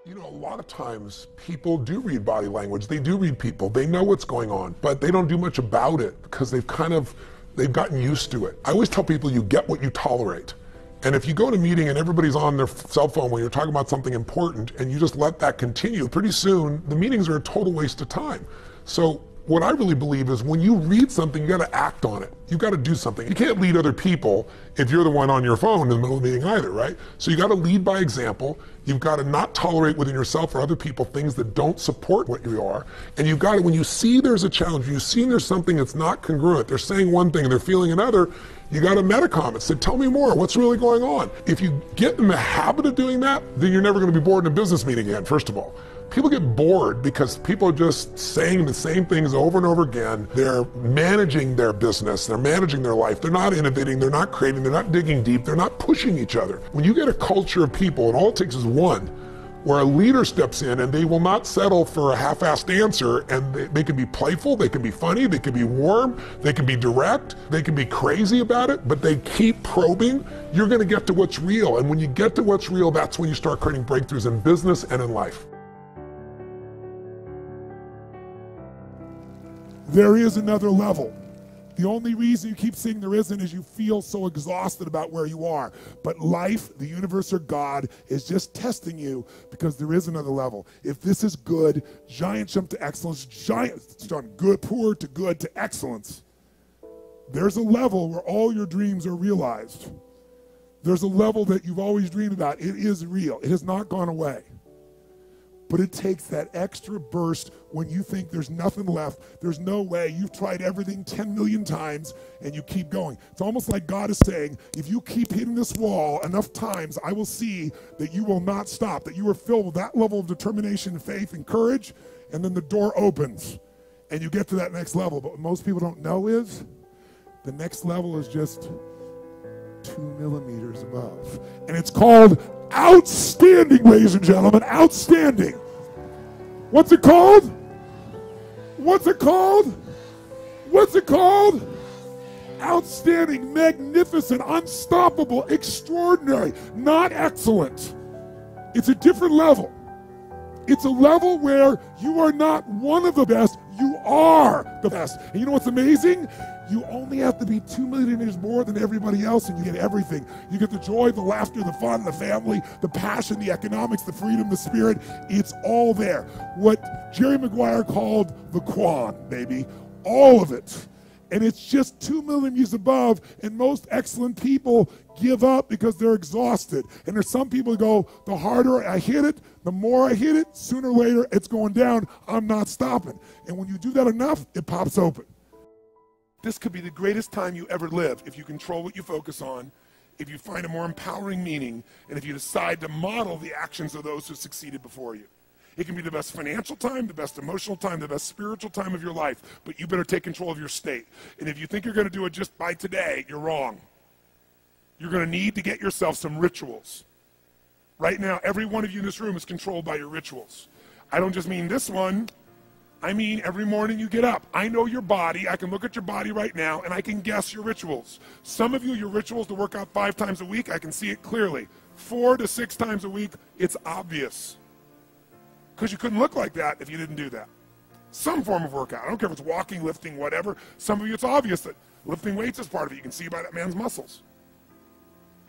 You know, a lot of times people do read body language. They do read people. They know what's going on, but they don't do much about it because they've gotten used to it. I always tell people you get what you tolerate. And if you go to a meeting and everybody's on their cell phone when you're talking about something important and you just let that continue, pretty soon the meetings are a total waste of time. So what I really believe is when you read something, you got to act on it. You got to do something. You can't lead other people if you're the one on your phone in the middle of the meeting either, right? So you got to lead by example. You've got to not tolerate within yourself or other people things that don't support what you are. And you've got to, when you see there's a challenge, when you see there's something that's not congruent, they're saying one thing and they're feeling another, you got to meta-comment. Say, tell me more. What's really going on? If you get in the habit of doing that, then you're never going to be bored in a business meeting again, first of all. People get bored because people are just saying the same things over and over again. They're managing their business, they're managing their life, they're not innovating, they're not creating, they're not digging deep, they're not pushing each other. When you get a culture of people, and all it takes is one, where a leader steps in and they will not settle for a half-assed answer, and they can be playful, they can be funny, they can be warm, they can be direct, they can be crazy about it, but they keep probing, you're gonna get to what's real. And when you get to what's real, that's when you start creating breakthroughs in business and in life. There is another level. The only reason you keep saying there isn't is you feel so exhausted about where you are. But life, the universe, or God is just testing you because there is another level. If this is good, giant jump to excellence, giant from good, poor to good to excellence. There's a level where all your dreams are realized. There's a level that you've always dreamed about. It is real. It has not gone away. But it takes that extra burst when you think there's nothing left, there's no way, you've tried everything 10 million times and you keep going. It's almost like God is saying, if you keep hitting this wall enough times, I will see that you will not stop, that you are filled with that level of determination, faith, and courage, and then the door opens and you get to that next level. But what most people don't know is the next level is just 2 millimeters above. And it's called outstanding, ladies and gentlemen, outstanding. What's it called? What's it called? What's it called? Outstanding, magnificent, unstoppable, extraordinary, not excellent. It's a different level. It's a level where you are not one of the best, you are the best. And you know what's amazing? You only have to be 2 millimeters more than everybody else and you get everything. You get the joy, the laughter, the fun, the family, the passion, the economics, the freedom, the spirit. It's all there. What Jerry Maguire called the Quan, baby. All of it. And it's just 2 millimeters above, and most excellent people give up because they're exhausted. And there's some people who go, the harder I hit it, the more I hit it, sooner or later it's going down, I'm not stopping. And when you do that enough, it pops open. This could be the greatest time you ever live if you control what you focus on, if you find a more empowering meaning, and if you decide to model the actions of those who succeeded before you. It can be the best financial time, the best emotional time, the best spiritual time of your life, but you better take control of your state. And if you think you're going to do it just by today, you're wrong. You're going to need to get yourself some rituals. Right now, every one of you in this room is controlled by your rituals. I don't just mean this one. I mean every morning you get up. I know your body. I can look at your body right now, and I can guess your rituals. Some of you, your rituals to work out 5 times a week, I can see it clearly. 4 to 6 times a week, it's obvious. Because you couldn't look like that if you didn't do that. Some form of workout. I don't care if it's walking, lifting, whatever. Some of you, it's obvious that lifting weights is part of it. You can see by that man's muscles.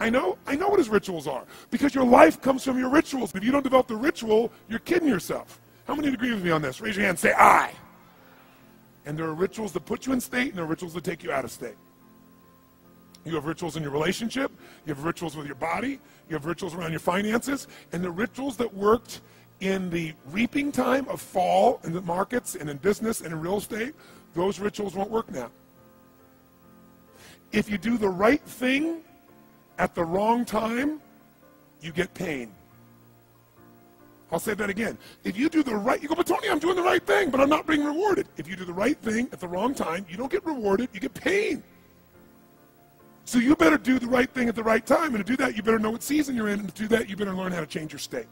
I know what his rituals are. Because your life comes from your rituals. If you don't develop the ritual, you're kidding yourself. How many agree with me on this? Raise your hand, say I. And there are rituals that put you in state, and there are rituals that take you out of state. You have rituals in your relationship, you have rituals with your body, you have rituals around your finances, and the rituals that worked in the reaping time of fall in the markets and in business and in real estate, those rituals won't work now. If you do the right thing at the wrong time, you get pain. I'll say that again. If you do the right, you go, but Tony, I'm doing the right thing, but I'm not being rewarded. If you do the right thing at the wrong time, you don't get rewarded, you get pain. So you better do the right thing at the right time, and to do that, you better know what season you're in, and to do that, you better learn how to change your state,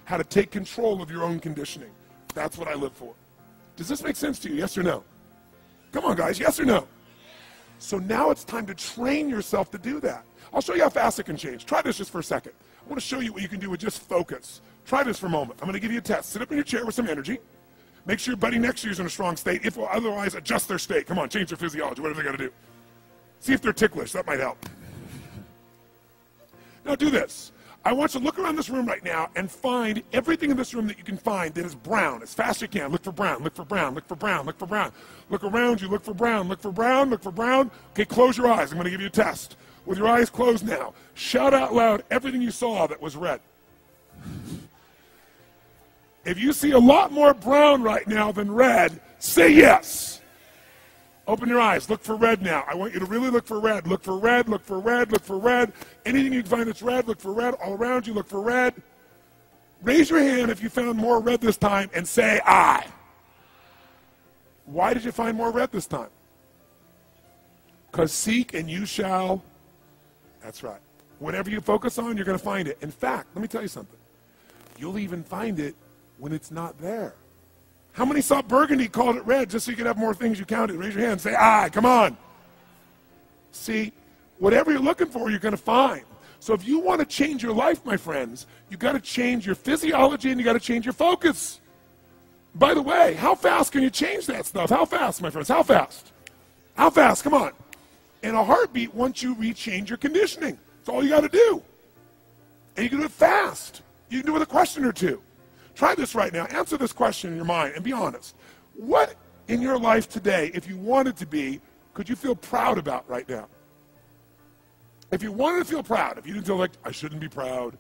how to take control of your own conditioning. That's what I live for. Does this make sense to you, yes or no? Come on, guys, yes or no? So now it's time to train yourself to do that. I'll show you how fast it can change. Try this just for a second. I want to show you what you can do with just focus. Try this for a moment. I'm going to give you a test. Sit up in your chair with some energy. Make sure your buddy next to you is in a strong state. If otherwise, adjust their state. Come on, change their physiology, whatever they got to do. See if they're ticklish. That might help. Now do this. I want you to look around this room right now and find everything in this room that you can find that is brown as fast as you can. Look for brown, look for brown, look for brown, look for brown. Look around you, look for brown, look for brown, look for brown. Okay, close your eyes. I'm going to give you a test. With your eyes closed now, shout out loud everything you saw that was red. If you see a lot more brown right now than red, say yes. Open your eyes. Look for red now. I want you to really look for red. Look for red, look for red, look for red. Anything you can find that's red, look for red. All around you, look for red. Raise your hand if you found more red this time and say I. Why did you find more red this time? Because seek and you shall. That's right. Whatever you focus on, you're going to find it. In fact, let me tell you something. You'll even find it when it's not there. How many saw burgundy, called it red, just so you could have more things you counted? Raise your hand, say, I, come on. See, whatever you're looking for, you're going to find. So if you want to change your life, my friends, you've got to change your physiology and you got to change your focus. By the way, how fast can you change that stuff? How fast, my friends? How fast? How fast? Come on. In a heartbeat, once you rechange your conditioning. That's all you got to do. And you can do it fast. You can do it with a question or two. Try this right now. Answer this question in your mind and be honest. What in your life today, if you wanted to be, could you feel proud about right now? If you wanted to feel proud, if you didn't feel like, I shouldn't be proud,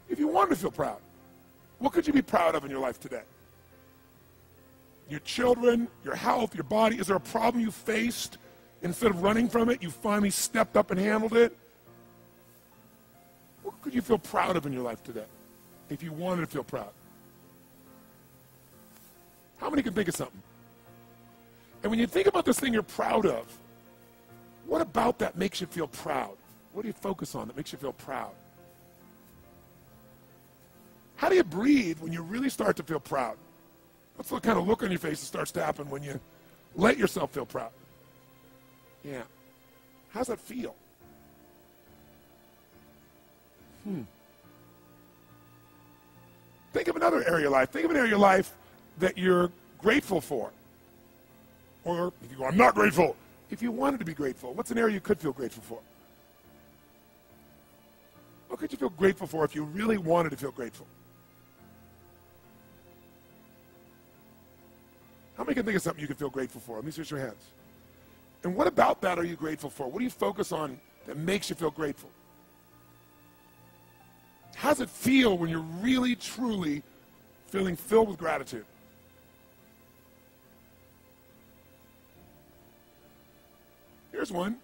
if you wanted to feel proud, what could you be proud of in your life today? Your children, your health, your body. Is there a problem you faced? Instead of running from it, you finally stepped up and handled it? What could you feel proud of in your life today if you wanted to feel proud? How many can think of something? And when you think about this thing you're proud of, what about that makes you feel proud? What do you focus on that makes you feel proud? How do you breathe when you really start to feel proud? What's the kind of look on your face that starts to happen when you let yourself feel proud? Yeah. How's that feel? Think of another area of your life. Think of an area of your life that you're grateful for. Or if you go, I'm not grateful. If you wanted to be grateful, what's an area you could feel grateful for? What could you feel grateful for if you really wanted to feel grateful? How many can think of something you could feel grateful for? Let me see your hands. And what about that are you grateful for? What do you focus on that makes you feel grateful? How does it feel when you're really, truly feeling filled with gratitude? Here's one.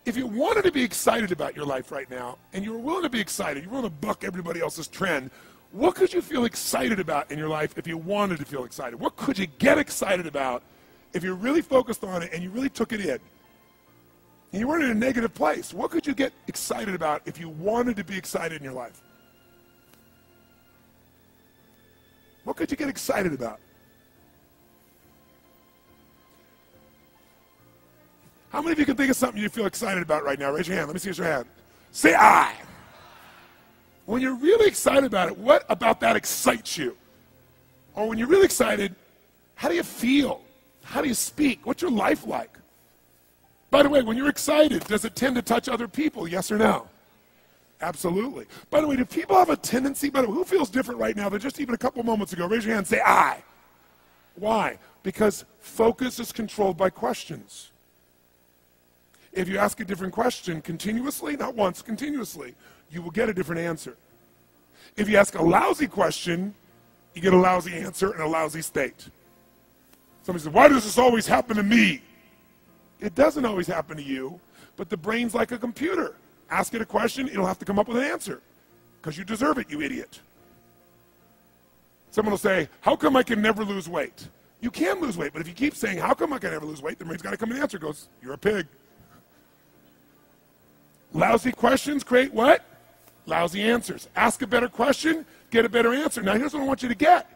If you wanted to be excited about your life right now, and you were willing to be excited, you're willing to buck everybody else's trend, what could you feel excited about in your life if you wanted to feel excited? What could you get excited about if you really focused on it and you really took it in? And you weren't in a negative place. What could you get excited about if you wanted to be excited in your life? What could you get excited about? How many of you can think of something you feel excited about right now? Raise your hand. Let me see your hand. Say I. When you're really excited about it, what about that excites you? Or when you're really excited, how do you feel? How do you speak? What's your life like? By the way, when you're excited, does it tend to touch other people? Yes or no? Absolutely. By the way, do people have a tendency, by the way, who feels different right now than just even a couple moments ago? Raise your hand and say I. Why? Because focus is controlled by questions. If you ask a different question continuously, not once, continuously, you will get a different answer. If you ask a lousy question, you get a lousy answer and a lousy state. Somebody says, why does this always happen to me? It doesn't always happen to you, but the brain's like a computer. Ask it a question, it'll have to come up with an answer. Because you deserve it, you idiot. Someone will say, how come I can never lose weight? You can lose weight, but if you keep saying, how come I can never lose weight, the brain's got to come and answer. It goes, you're a pig. Lousy questions create what? Lousy answers. Ask a better question, get a better answer. Now here's what I want you to get.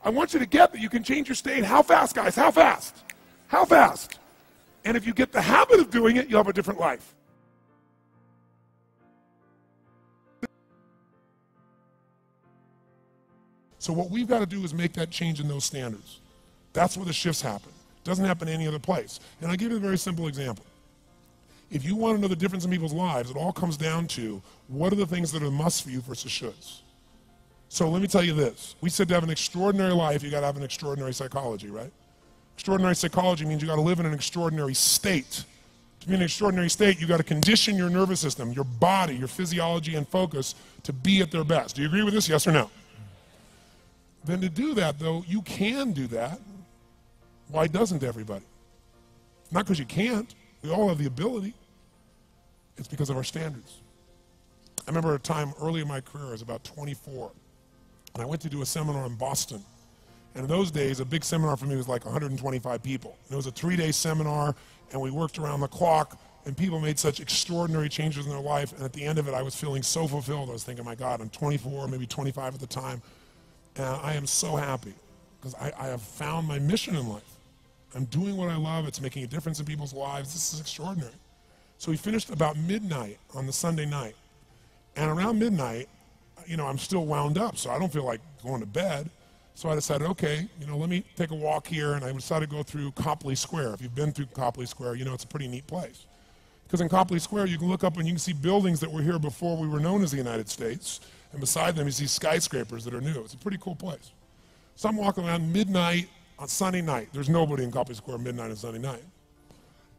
I want you to get that you can change your state. How fast, guys? How fast? How fast? And if you get the habit of doing it, you'll have a different life. So what we've got to do is make that change in those standards. That's where the shifts happen. It doesn't happen any other place. And I'll give you a very simple example. If you want to know the difference in people's lives, it all comes down to what are the things that are musts for you versus shoulds. So let me tell you this. We said to have an extraordinary life, you got to have an extraordinary psychology, right? Extraordinary psychology means you got to live in an extraordinary state. To be in an extraordinary state, you got to condition your nervous system, your body, your physiology and focus to be at their best. Do you agree with this? Yes or no? Then to do that, though, you can do that. Why doesn't everybody? Not because you can't. We all have the ability. It's because of our standards. I remember a time early in my career, I was about 24, and I went to do a seminar in Boston. And in those days, a big seminar for me was like 125 people. And it was a 3-day seminar, and we worked around the clock, and people made such extraordinary changes in their life. And at the end of it, I was feeling so fulfilled. I was thinking, my God, I'm 24, maybe 25 at the time, and I am so happy because I have found my mission in life. I'm doing what I love. It's making a difference in people's lives. This is extraordinary. So we finished about midnight on the Sunday night. And around midnight, you know, I'm still wound up, so I don't feel like going to bed. So I decided, okay, you know, let me take a walk here, and I decided to go through Copley Square. If you've been through Copley Square, you know it's a pretty neat place. Because in Copley Square, you can look up and you can see buildings that were here before we were known as the United States, and beside them you see skyscrapers that are new. It's a pretty cool place. So I'm walking around midnight on Sunday night. There's nobody in Copley Square midnight on Sunday night.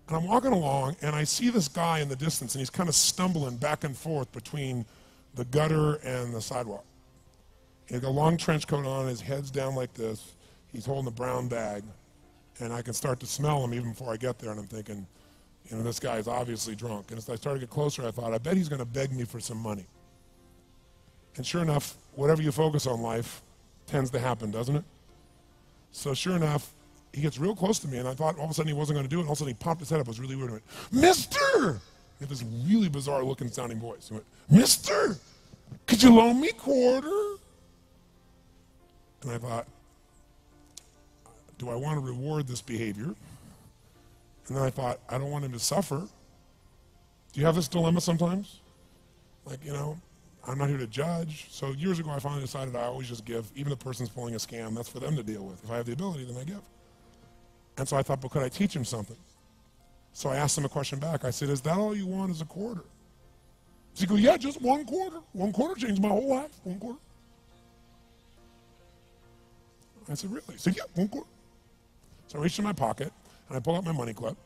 And I'm walking along, and I see this guy in the distance, and he's kind of stumbling back and forth between the gutter and the sidewalk. He's got a long trench coat on, his head's down like this. He's holding a brown bag, and I can start to smell him even before I get there, and I'm thinking, you know, this guy is obviously drunk. And as I started to get closer, I thought, I bet he's going to beg me for some money. And sure enough, whatever you focus on life tends to happen, doesn't it? So sure enough, he gets real close to me, and I thought all of a sudden he wasn't going to do it, and all of a sudden he popped his head up. It was really weird. He went, "Mister!" He had this really bizarre looking sounding voice. He went, "Mister, could you loan me a quarter?" And I thought, do I want to reward this behavior? And then I thought, I don't want him to suffer. Do you have this dilemma sometimes? Like, you know, I'm not here to judge. So years ago, I finally decided I always just give. Even if the person's pulling a scam, that's for them to deal with. If I have the ability, then I give. And so I thought, but could I teach him something? So I asked him a question back. I said, is that all you want is a quarter? So he goes, yeah, just 1 quarter. 1 quarter changed my whole life. 1 quarter. I said, really? He said, yeah, 1 quarter. So I reached in my pocket, and I pulled out my money clip.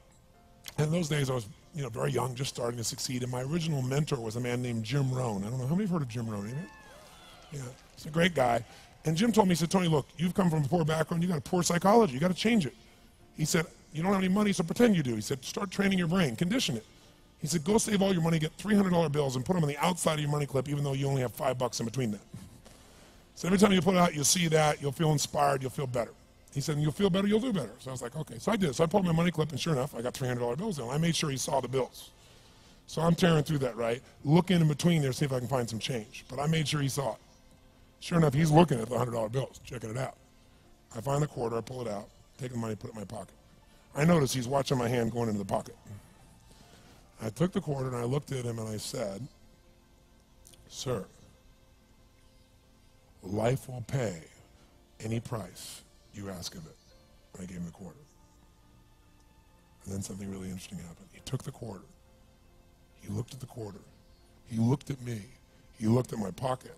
And in those days, I was, you know, very young, just starting to succeed. And my original mentor was a man named Jim Rohn. I don't know, how many have heard of Jim Rohn? Anybody? Yeah, he's a great guy. And Jim told me, he said, Tony, look, you've come from a poor background. You got a poor psychology. You got to change it. He said, you don't have any money, so pretend you do. He said, start training your brain, condition it. He said, go save all your money, get $300 bills, and put them on the outside of your money clip, even though you only have $5 in between that. So every time you put it out, you'll see that, you'll feel inspired, you'll feel better. He said, and you'll feel better, you'll do better. So I was like, okay. So I did. So I pulled my money clip, and sure enough, I got $300 bills in. I made sure he saw the bills. So I'm tearing through that, right? Looking in between there, see if I can find some change. But I made sure he saw it. Sure enough, he's looking at the $100 bills, checking it out. I find the quarter, I pull it out, take the money, put it in my pocket. I notice he's watching my hand going into the pocket. I took the quarter, and I looked at him, and I said, sir, life will pay any price you ask of it. And I gave him the quarter. And then something really interesting happened. He took the quarter. He looked at the quarter. He looked at me. He looked at my pocket.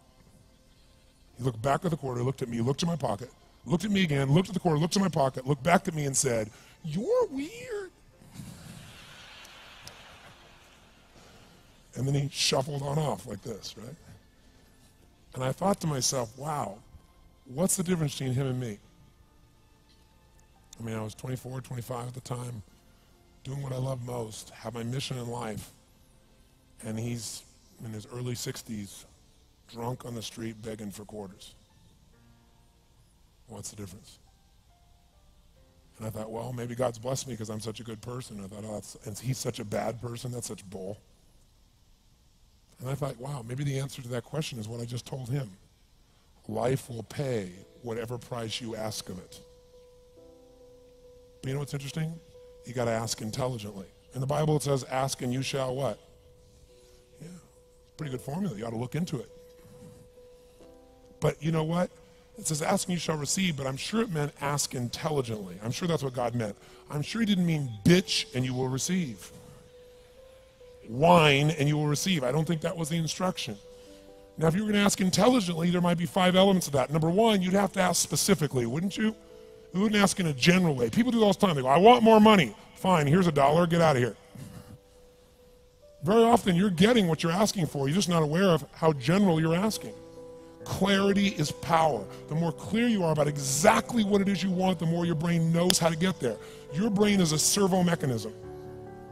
He looked back at the quarter, looked at me, looked at my pocket, looked at me again, looked at the quarter, looked at my pocket, looked back at me and said, you're weird. And then he shuffled on off like this, right? And I thought to myself, wow, what's the difference between him and me? I mean, I was 24, 25 at the time, doing what I love most, have my mission in life, and he's in his early 60s, drunk on the street begging for quarters. What's the difference? And I thought, well, maybe God's blessed me because I'm such a good person. I thought, oh, and he's such a bad person, that's such bull. And I thought, wow, maybe the answer to that question is what I just told him. Life will pay whatever price you ask of it. But you know what's interesting? You got to ask intelligently. In the Bible it says, ask and you shall what? Yeah, pretty good formula. You ought to look into it. But you know what? It says, ask and you shall receive, but I'm sure it meant ask intelligently. I'm sure that's what God meant. I'm sure he didn't mean bitch and you will receive. Whine and you will receive. I don't think that was the instruction. Now, if you were going to ask intelligently, there might be 5 elements of that. Number one, you'd have to ask specifically, wouldn't you? You wouldn't ask in a general way. People do all the time. They go, I want more money. Fine, here's $1, get out of here. Very often you're getting what you're asking for. You're just not aware of how general you're asking. Clarity is power. The more clear you are about exactly what it is you want, the more your brain knows how to get there. Your brain is a servo mechanism.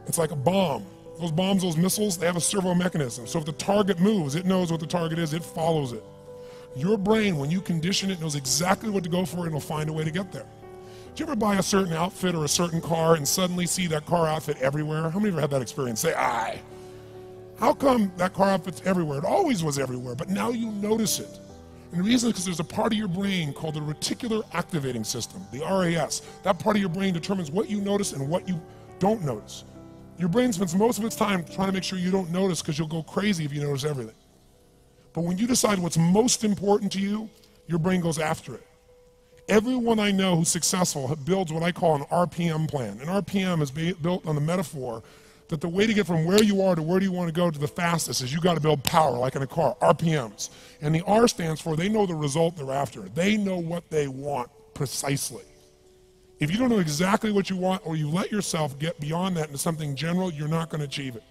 It's like a bomb. Those bombs, those missiles, they have a servo mechanism. So if the target moves, it knows what the target is, it follows it. Your brain, when you condition it, knows exactly what to go for and it'll find a way to get there. Do you ever buy a certain outfit or a certain car and suddenly see that car outfit everywhere? How many of you have had that experience? Say, aye. How come that car outfit's everywhere? It always was everywhere, but now you notice it. And the reason is because there's a part of your brain called the reticular activating system, the RAS. That part of your brain determines what you notice and what you don't notice. Your brain spends most of its time trying to make sure you don't notice because you'll go crazy if you notice everything. But when you decide what's most important to you, your brain goes after it. Everyone I know who's successful builds what I call an RPM plan. An RPM is built on the metaphor that the way to get from where you are to where do you want to go to the fastest is you got to build power, like in a car, RPMs. And the R stands for they know the result they're after. They know what they want precisely. If you don't know exactly what you want or you let yourself get beyond that into something general, you're not going to achieve it.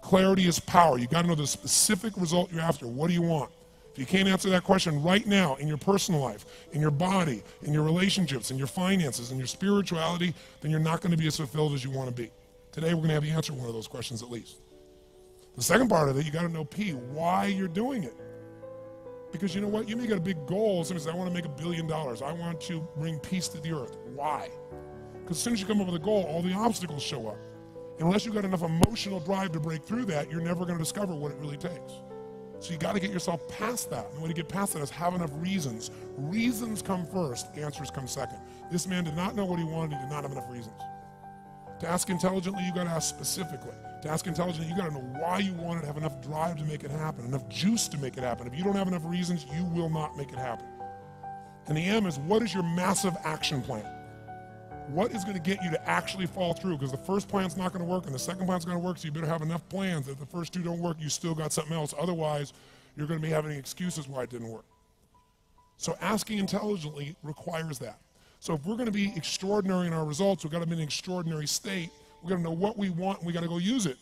Clarity is power. You got to know the specific result you're after. What do you want? If you can't answer that question right now in your personal life, in your body, in your relationships, in your finances, in your spirituality, then you're not going to be as fulfilled as you want to be. Today we're going to have you answer one of those questions at least. The second part of it, you got to know P, why you're doing it. Because you know what? You may get a big goal. Somebody says, I want to make $1 billion. I want to bring peace to the earth. Why? Because as soon as you come up with a goal, all the obstacles show up. Unless you've got enough emotional drive to break through that, you're never going to discover what it really takes. So you got to get yourself past that. And the way to get past that is have enough reasons. Reasons come first, answers come second. This man did not know what he wanted. He did not have enough reasons. To ask intelligently, you got to ask specifically. To ask intelligently, you got to know why you want it, have enough drive to make it happen, enough juice to make it happen. If you don't have enough reasons, you will not make it happen. And the M is, what is your massive action plan? What is going to get you to actually fall through? Because the first plan's not going to work and the second plan's going to work, so you better have enough plans that if the first two don't work, you still got something else. Otherwise, you're going to be having excuses why it didn't work. So asking intelligently requires that. So if we're going to be extraordinary in our results, we've got to be in an extraordinary state. We've got to know what we want and we've got to go use it.